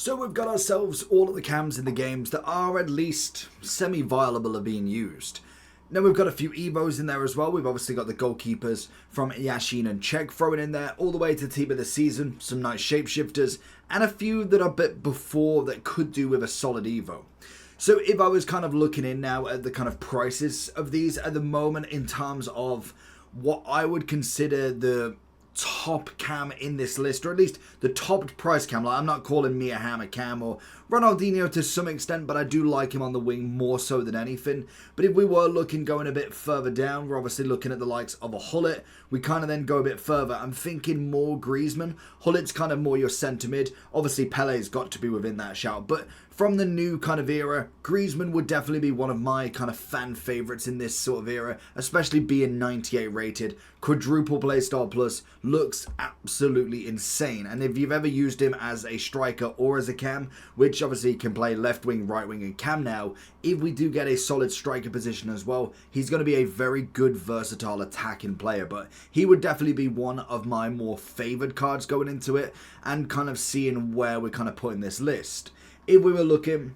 So we've got ourselves all of the cams in the games that are at least semi-viable of being used. Now we've got a few Evos in there as well. We've obviously got the goalkeepers from Yashin and Czech thrown in there, all the way to team of the season, some nice shapeshifters, and a few that are a bit before that could do with a solid Evo. So if I was kind of looking in now at the kind of prices of these at the moment in terms of what I would consider the top cam in this list, or at least the top price cam. Like, I'm not calling Mia Hamm a cam or Ronaldinho to some extent, but I do like him on the wing more so than anything. But if we were looking going a bit further down, we're obviously looking at the likes of a Hullet. We kind of then go a bit further. I'm thinking more Griezmann. Hullet's kind of more your centre mid. Obviously Pele's got to be within that shout, but from the new kind of era, Griezmann would definitely be one of my kind of fan favourites in this sort of era, especially being 98 rated. Quadruple playstyle plus, looks absolutely insane. And if you've ever used him as a striker or as a cam, which obviously can play left wing, right wing and cam now, if we do get a solid striker position as well, he's going to be a very good versatile attacking player. But he would definitely be one of my more favoured cards going into it, and kind of seeing where we're kind of putting this list. If we were looking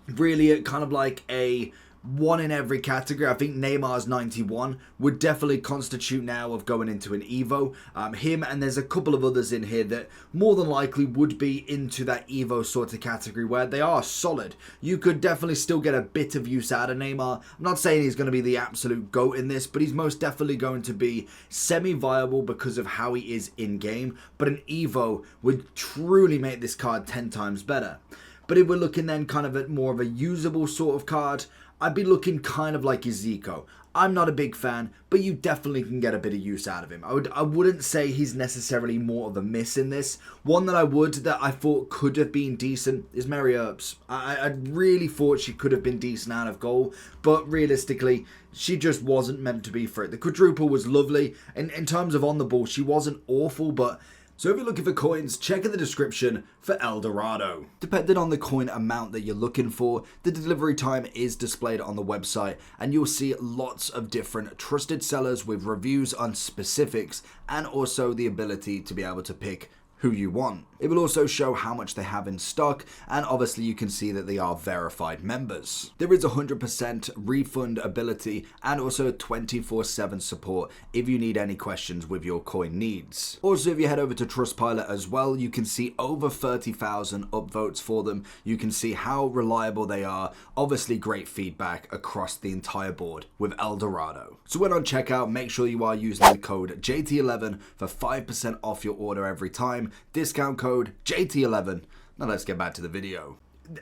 really at kind of like a one in every category, I think Neymar's 91 would definitely constitute now of going into an Evo. Him, and there's a couple of others in here that more than likely would be into that Evo sort of category where they are solid. You could definitely still get a bit of use out of Neymar. I'm not saying he's going to be the absolute GOAT in this, but he's most definitely going to be semi-viable because of how he is in-game. But an Evo would truly make this card 10 times better. But if we're looking then kind of at more of a usable sort of card, I'd be looking kind of like Zico. I'm not a big fan, but you definitely can get a bit of use out of him. I wouldn't say he's necessarily more of a miss in this. One that I thought could have been decent is Mary Earps. I really thought she could have been decent out of goal, but realistically, she just wasn't meant to be for it. The quadruple was lovely. In terms of on the ball, she wasn't awful, but so if you're looking for coins, check in the description for Eldorado. Depending on the coin amount that you're looking for, the delivery time is displayed on the website, and you'll see lots of different trusted sellers with reviews on specifics, and also the ability to be able to pick who you want. It will also show how much they have in stock, and obviously you can see that they are verified members. There is 100% refund ability and also 24/7 support if you need any questions with your coin needs. Also, if you head over to Trustpilot as well, you can see over 30,000 upvotes for them. You can see how reliable they are. Obviously great feedback across the entire board with Eldorado. So when on checkout, make sure you are using the code JT11 for 5% off your order every time. Discount code JT11. Now let's get back to the video.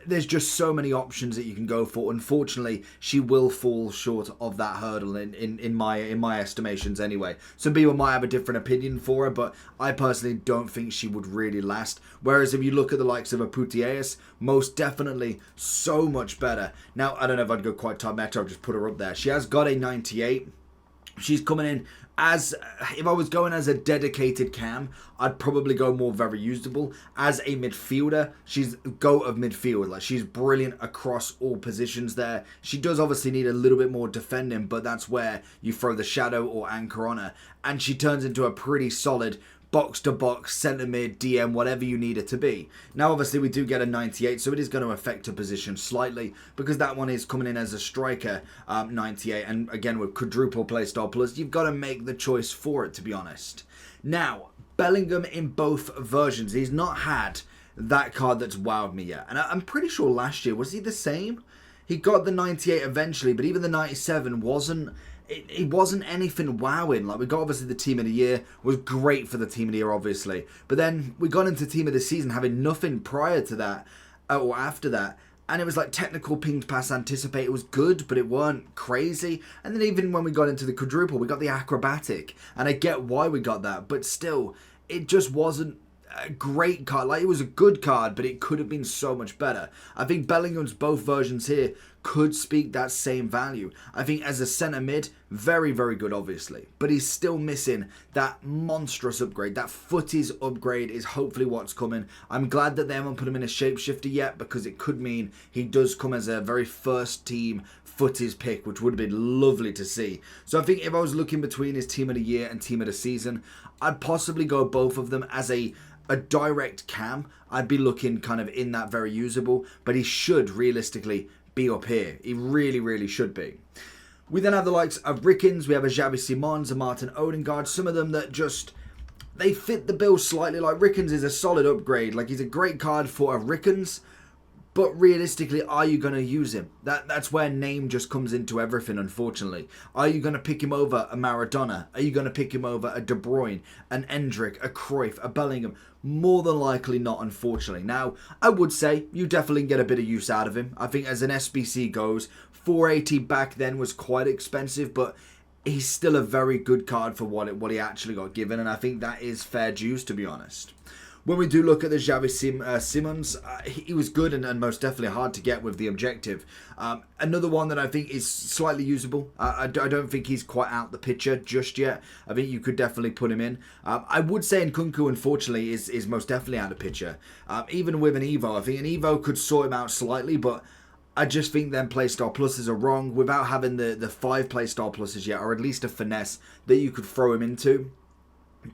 There's just so many options that you can go for. Unfortunately, she will fall short of that hurdle in my estimations anyway. Some people might have a different opinion for her, but I personally don't think she would really last. Whereas if you look at the likes of a Putellas, most definitely so much better. Now, I don't know if I'd go quite top metro, I'll just put her up there. She has got a 98. She's coming in as, if I was going as a dedicated cam, I'd probably go more very usable. As a midfielder, she's GOAT of midfield. Like, she's brilliant across all positions there. She does obviously need a little bit more defending, but that's where you throw the shadow or anchor on her. And she turns into a pretty solid box to box, centre mid, DM, whatever you need it to be. Now obviously we do get a 98, so it is going to affect her position slightly because that one is coming in as a striker 98, and again with quadruple playstyle plus, you've got to make the choice for it, to be honest. Now Bellingham in both versions, he's not had that card that's wowed me yet, and I'm pretty sure last year, was he the same? He got the 98 eventually, but even the 97 wasn't. It wasn't anything wowing. Like, we got obviously the team of the year, was great for the team of the year obviously, but then we got into team of the season having nothing prior to that or after that, and it was like technical pinged pass anticipate. It was good, but it weren't crazy. And then even when we got into the quadruple, we got the acrobatic, and I get why we got that, but still it just wasn't a great card. Like, it was a good card, but it could have been so much better. I think Bellingham's both versions here could speak that same value. I think as a centre mid, very, very good obviously, but he's still missing that monstrous upgrade. That footies upgrade is hopefully what's coming. I'm glad that they haven't put him in a shapeshifter yet, because it could mean he does come as a very first team footies pick, which would have been lovely to see. So I think if I was looking between his team of the year and team of the season, I'd possibly go both of them. As a direct cam, I'd be looking kind of in that very usable, but he should realistically be up here. He really, really should be. We then have the likes of Rickens, we have a Xavi Simons, a Martin Odegaard, some of them that just, they fit the bill slightly. Like Rickens is a solid upgrade, like he's a great card for a Rickens, but realistically, are you going to use him? That's where name just comes into everything, unfortunately. Are you going to pick him over a Maradona? Are you going to pick him over a De Bruyne, an Endrick, a Cruyff, a Bellingham? More than likely not, unfortunately. Now, I would say you definitely get a bit of use out of him. I think as an SBC goes, 480 back then was quite expensive, but he's still a very good card for what he actually got given, and I think that is fair dues, to be honest. When we do look at the Xavi Simons, he was good and most definitely hard to get with the objective. Another one that I think is slightly usable. I don't think he's quite out the picture just yet. I think you could definitely put him in. I would say Nkunku, unfortunately, is most definitely out of picture. Even with an Evo, I think an Evo could sort him out slightly, but I just think them playstyle pluses are wrong. Without having the 5 playstyle pluses yet, or at least a finesse that you could throw him into,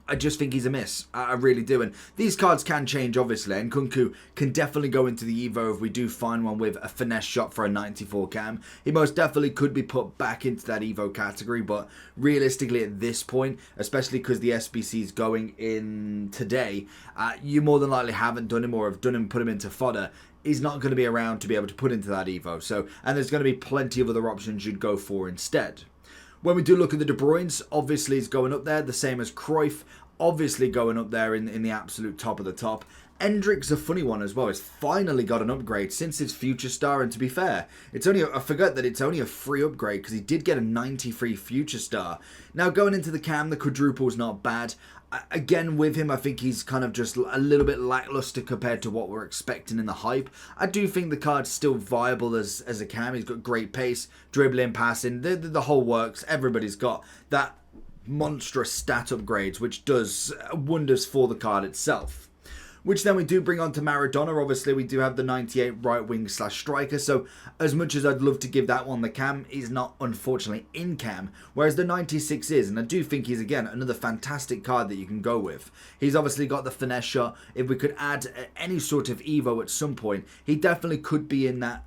I just think he's a miss. I really do. And these cards can change, obviously. And Nkunku can definitely go into the Evo if we do find one with a finesse shot for a 94 cam. He most definitely could be put back into that Evo category. But realistically at this point, especially because the SBC is going in today, you more than likely haven't done him or have done him, put him into fodder. He's not going to be around to be able to put into that Evo. So, and there's going to be plenty of other options you'd go for instead. When we do look at the De Bruynes, obviously he's going up there, the same as Cruyff, obviously going up there in the absolute top of the top. Endrick's a funny one as well. He's finally got an upgrade since his Future Star, and to be fair, it's only I forgot that it's only a free upgrade because he did get a 93 Future Star. Now going into the cam, the quadruple's not bad. Again, with him, I think he's kind of just a little bit lackluster compared to what we're expecting in the hype. I do think the card's still viable as a cam. He's got great pace, dribbling, passing, the whole works. Everybody's got that monstrous stat upgrades, which does wonders for the card itself. Which then we do bring on to Maradona. Obviously, we do have the 98 right wing / striker. So as much as I'd love to give that one the cam, he's not, unfortunately, in cam. Whereas the 96 is. And I do think he's, again, another fantastic card that you can go with. He's obviously got the finesse shot. If we could add any sort of Evo at some point, he definitely could be in that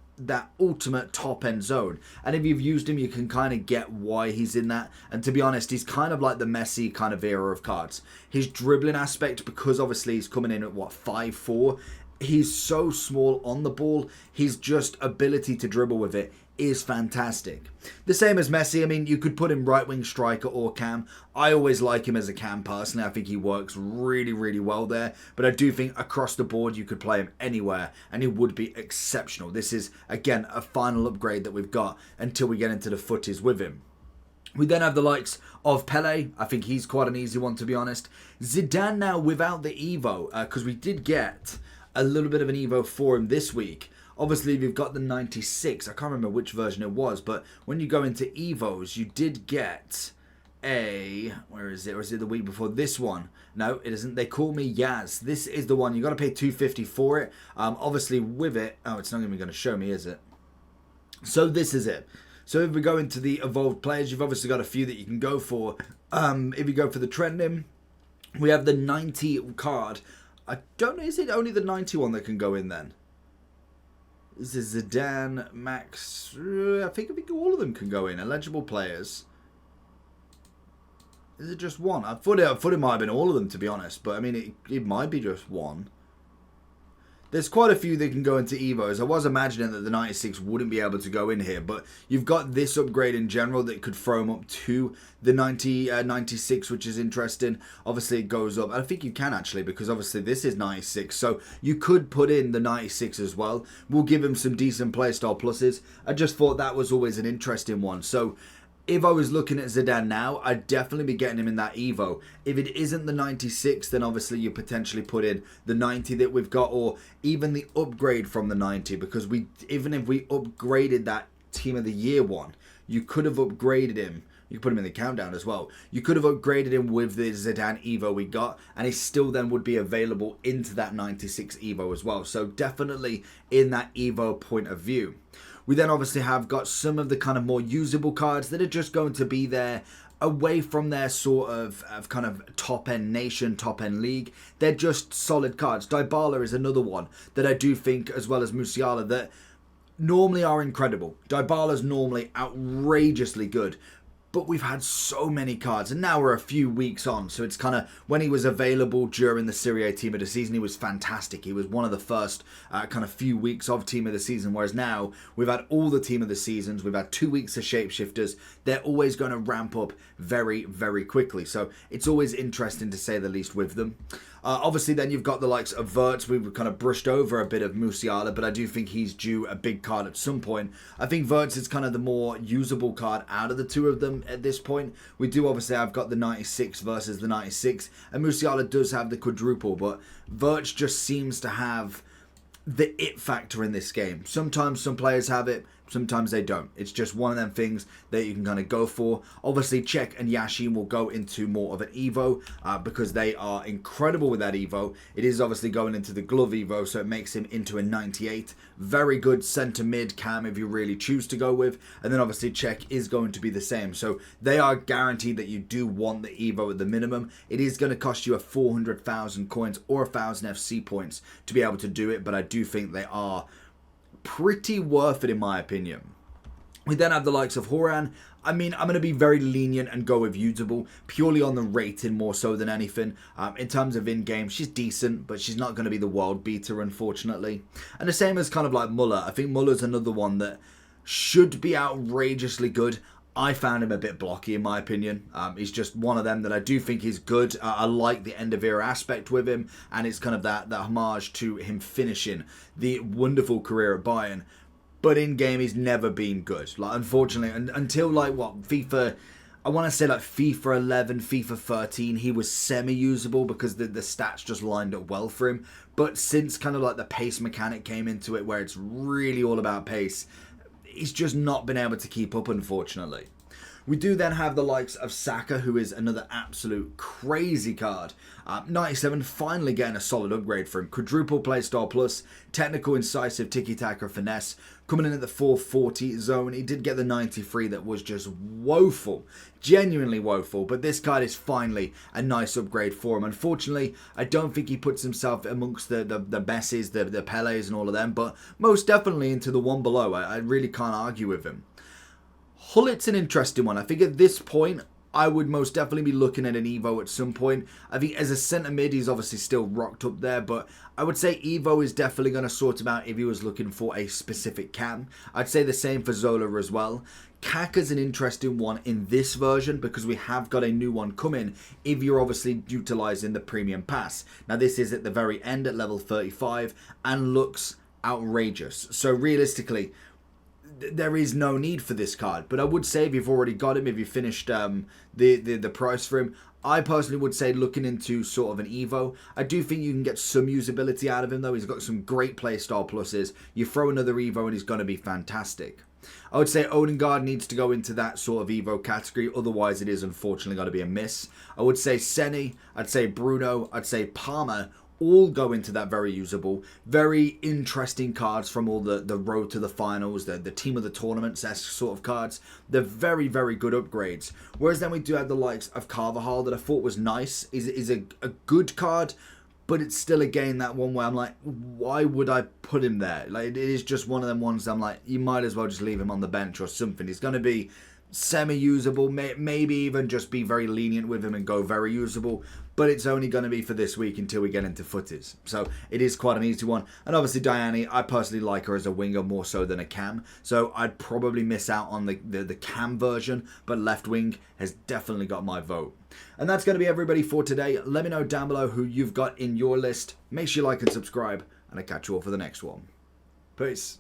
ultimate top end zone. And if you've used him, you can kind of get why he's in that. And to be honest, he's kind of like the Messi kind of era of cards. His dribbling aspect, because obviously he's coming in at 5'4", he's so small on the ball, his just ability to dribble with it is fantastic. The same as Messi. I mean, you could put him right wing striker or cam. I always like him as a cam personally. I think he works really, really well there. But I do think across the board you could play him anywhere and he would be exceptional. This is, again, a final upgrade that we've got until we get into the footies with him. We then have the likes of Pele. I think he's quite an easy one, to be honest. Zidane now without the Evo, because we did get a little bit of an Evo for him this week. Obviously, we've got the 96. I can't remember which version it was, but when you go into Evos, you did get a... Where is it? Or is it the week before this one? No, it isn't. They call me Yaz. This is the one. You got to pay $250 for it. Obviously, with it... Oh, it's not even going to show me, is it? So this is it. So if we go into the evolved players, you've obviously got a few that you can go for. If you go for the trending, we have the 90 card. I don't know, is it only the 91 that can go in then? This is Zidane, Max. I think all of them can go in. Eligible players. Is it just one? I thought it might have been all of them, to be honest. But I mean, it might be just one. There's quite a few that can go into Evos. I was imagining that the 96 wouldn't be able to go in here, but you've got this upgrade in general that could throw them up to the 96, which is interesting. Obviously, it goes up. I think you can actually, because obviously this is 96, so you could put in the 96 as well. We'll give him some decent playstyle pluses. I just thought that was always an interesting one. So If I was looking at Zidane now, I'd definitely be getting him in that Evo. If it isn't the 96, then obviously you potentially put in the 90 that we've got, or even the upgrade from the 90, because even if we upgraded that Team of the Year one, you could have upgraded him. You could put him in the countdown as well. You could have upgraded him with the Zidane Evo we got, and he still then would be available into that 96 Evo as well. So definitely in that Evo point of view. We then obviously have got some of the kind of more usable cards that are just going to be there away from their sort of kind of top-end nation, top-end league. They're just solid cards. Dybala is another one that I do think, as well as Musiala, that normally are incredible. Dybala's normally outrageously good. But we've had so many cards, and now we're a few weeks on, so it's kind of, when he was available during the Serie A Team of the Season, he was fantastic. He was one of the first kind of few weeks of Team of the Season, whereas now we've had all the Team of the Seasons, we've had 2 weeks of Shapeshifters. They're always going to ramp up very, very quickly, so it's always interesting to say the least with them. Obviously, then you've got the likes of Wirtz. We've kind of brushed over a bit of Musiala, but I do think he's due a big card at some point. I think Wirtz is kind of the more usable card out of the two of them at this point. We do obviously have got the 96 versus the 96, and Musiala does have the quadruple, but Wirtz just seems to have the it factor in this game. Sometimes some players have it, sometimes they don't. It's just one of them things that you can kind of go for. Obviously, Cech and Yashin will go into more of an Evo because they are incredible with that Evo. It is obviously going into the glove Evo, so it makes him into a 98. Very good centre mid cam if you really choose to go with. And then obviously Cech is going to be the same. So they are guaranteed that you do want the Evo at the minimum. It is going to cost you a 400,000 coins or 1,000 FC points to be able to do it, but I do think they are pretty worth it in my opinion. We then have the likes of Horan. I mean, I'm going to be very lenient and go with usable, purely on the rating more so than anything. In terms of in-game, she's decent, but she's not going to be the world beater, unfortunately. And the same as kind of like Muller. I think Muller's another one that should be outrageously good. I found him a bit blocky in my opinion. He's just one of them that I do think is good. I like the end of era aspect with him, and it's kind of that homage to him finishing the wonderful career at Bayern. But in game, he's never been good. Like, unfortunately, until like what, FIFA, I want to say like FIFA 11, FIFA 13, he was semi-usable because the stats just lined up well for him. But since kind of like the pace mechanic came into it, where it's really all about pace, he's just not been able to keep up, unfortunately. We do then have the likes of Saka, who is another absolute crazy card. 97, finally getting a solid upgrade for him. Quadruple playstyle plus, technical, incisive, tiki-taka, finesse. Coming in at the 440 zone. He did get the 93 that was just woeful. Genuinely woeful. But this card is finally a nice upgrade for him. Unfortunately, I don't think he puts himself amongst the Messis, the Pelés and all of them. But most definitely into the one below. I really can't argue with him. Hullit's an interesting one. I think at this point, I would most definitely be looking at an Evo at some point. I think as a centre mid, he's obviously still rocked up there, but I would say Evo is definitely going to sort him out if he was looking for a specific cam. I'd say the same for Zola as well. Kaka's an interesting one in this version because we have got a new one coming if you're obviously utilising the premium pass. Now this is at the very end at level 35 and looks outrageous. So realistically, there is no need for this card, but I would say if you've already got him, if you finished the price for him, I personally would say looking into sort of an Evo. I do think you can get some usability out of him though. He's got some great playstyle pluses. You throw another Evo and he's going to be fantastic. I would say Odegaard needs to go into that sort of Evo category, otherwise it is unfortunately going to be a miss. I would say Senny, I'd say Bruno, I'd say Palmer, all go into that very usable, very interesting cards from all the road to the finals, the team of the tournaments sort of cards. They're very, very good upgrades. Whereas then we do have the likes of Carvajal that I thought was nice, is a good card, but it's still again that one where I'm like, why would I put him there? Like, it is just one of them ones I'm like, you might as well just leave him on the bench or something. He's going to be semi-usable, maybe even just be very lenient with him and go very usable, but it's only going to be for this week until we get into footies. So it is quite an easy one. And obviously Diani, I personally like her as a winger more so than a cam, so I'd probably miss out on the cam version, but left wing has definitely got my vote. And that's going to be everybody for today. Let me know down below who you've got in your list. Make sure you like and subscribe, and I'll catch you all for the next one. Peace.